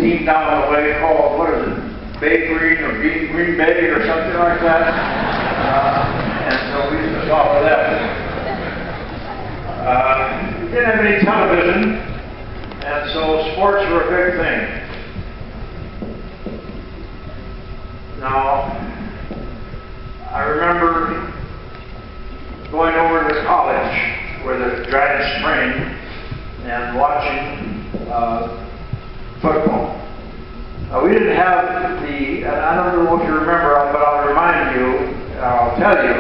team down the way called, what is it, Bay Green or Green Bay or something like that. And so we used to follow that. We didn't have any television, and so sports were a big thing. Now, I remember going over to college where the Giants trained and watching football. We didn't have and I don't know if you remember, but I'll remind you, I'll tell you,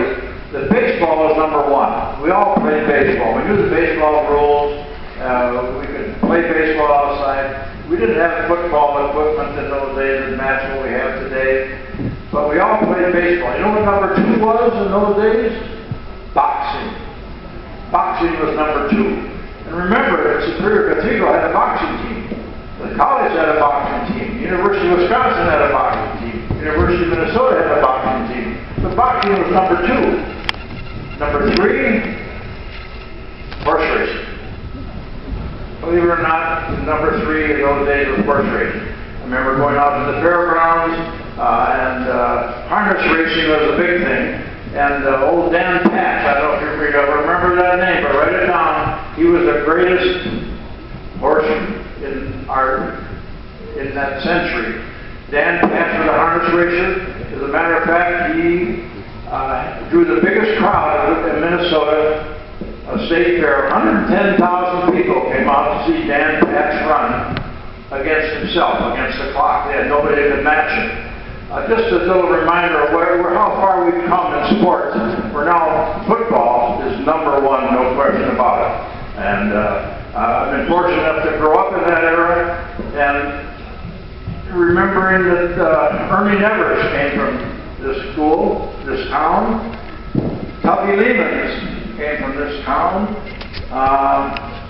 that baseball was number one. We all played baseball. We knew the baseball rules. We could play baseball outside. We didn't have football equipment in those days that match what we have today. But we all played baseball. You know what number 2 was in those days? Boxing. Boxing was number 2. And remember, Superior Cathedral had a boxing team. The college had a boxing team. University of Wisconsin had a boxing team. University of Minnesota had a boxing team. But boxing was number 2. Number 3, horse racing. Believe it or not, number 3 in those days was horse racing. I remember going out to the fairgrounds, and harness racing was a big thing. And old Dan Patch, I don't know if you remember that name, but write it down. He was the greatest horse in that century. Dan Patch was a harness racer. As a matter of fact, he drew the biggest crowd in Minnesota, a state fair. 110,000 people came out to see Dan Patch run against himself, against the clock. They had nobody to match him. Just a little reminder of how far we've come in sports. We're now, football is number 1, no question about it. And I've been fortunate enough to grow up in that era, and remembering that Ernie Nevers came from this school, this town. Tubby Lehman came from this town.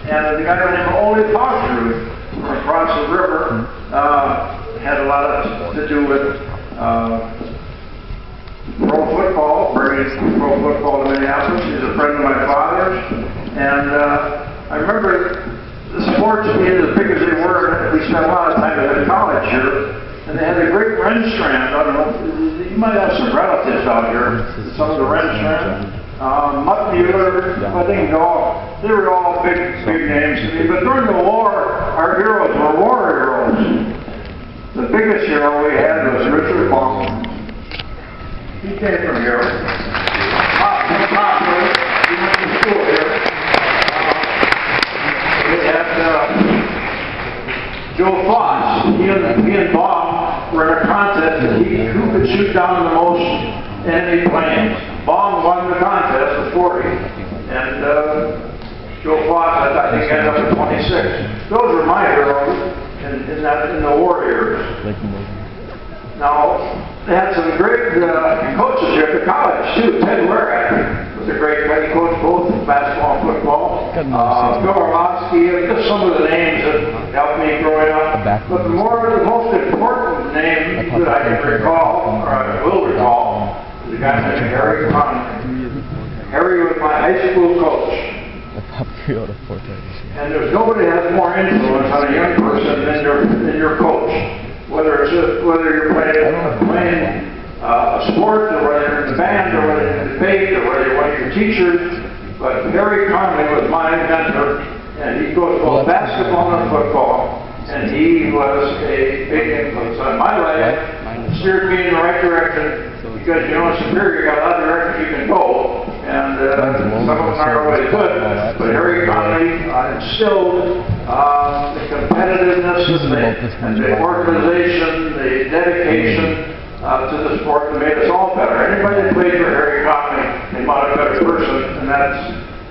And the guy named Ole Foster from across the river had a lot to do with pro football, bringing pro football to Minneapolis. He's a friend of my father's. And I remember the sports being as big as they were. We spent a lot of time at college here. And they had a great Renstrand. I don't know, you might have some relatives out here. Some of the Renstrand. Mutt Mueller, I think they were all big names to me. But during the war, our heroes were war heroes. The biggest hero we had was Richard Baum. He came from here. Popular. He went to school here. We had Joe Foss. He and Baum were in a contest who could shoot down the most enemy planes. Baum won the contest with 40. And Joe Foss, I think, ended up at 26. Those were my heroes in the war years. Now, they had some great coaches here at the college, too. Ted Warack was a great coach. He coached both basketball and football. Bill Orlowski, just some of the names that helped me growing up. But the most important name that I can recall, or I will recall, is a guy named Harry Conley. Harry was my high school coach. And there's nobody that has more influence on a young person than your coach. Whether you're playing a sport, or whether you're in the band, or whether you're in a debate, or whether you're one of your teachers. But Harry Conley was my mentor, and he coached both basketball and football, and he was a big influence on my life, steered me in the right direction, because in Superior you got a lot of directions you can go, and some of them aren't really good, but Harry Conley instilled the competitiveness and the organization, the dedication to the sport that made us all better. Anybody that played for Harry Conley came out a better person, and that's,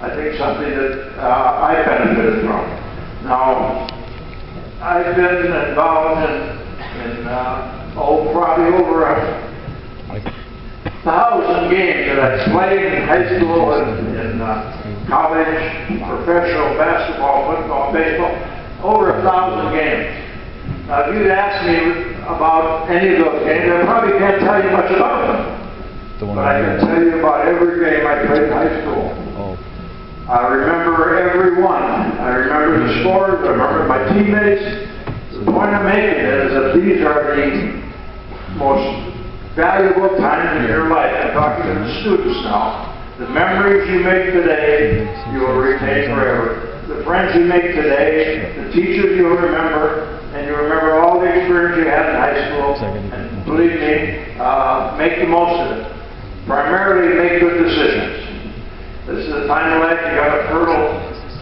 I think, something that I benefited from. Now, I've been involved in probably over 1,000 games that I've played in high school and in college, professional basketball, football, baseball, over 1,000 games. Now, if you'd asked me about any of those games, I probably can't tell you much about them. But I can tell you about every game I played in high school. I remember every one. I remember the scores. I remember my teammates. The point I'm making is But these are the most valuable times in your life. I'm talking to the students now. The memories you make today, you will retain forever. The friends you make today, the teachers you will remember, and you remember all the experience you had in high school. And believe me, make the most of it. Primarily, make good decisions. This is a time of life, you got a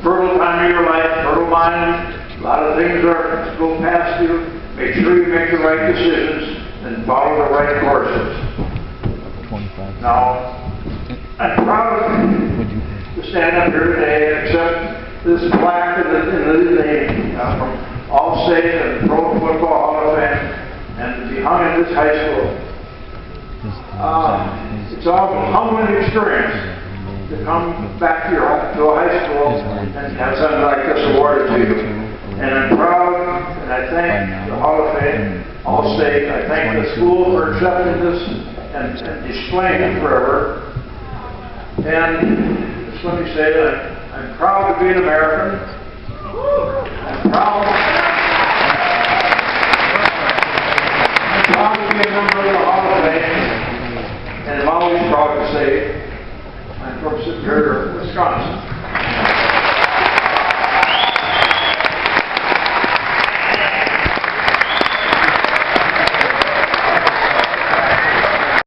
fertile time of your life, fertile mind. A lot of things are go past you. Make sure you make the right decisions and follow the right courses. Now, I'm proud to stand up here today and accept this plaque in the name from All-State and Pro Football Hall of Fame and to be hung in this high school. It's all a humbling experience to come back to a high school and have something like this awarded to you. And I'm proud, and I thank the Hall of Fame, All-State. I thank the school for accepting this and displaying it forever. And just let me say that I'm proud to be an American. I'm proud to be a member of the Hall of Fame. And I'm always proud to say I'm from Superior, Wisconsin.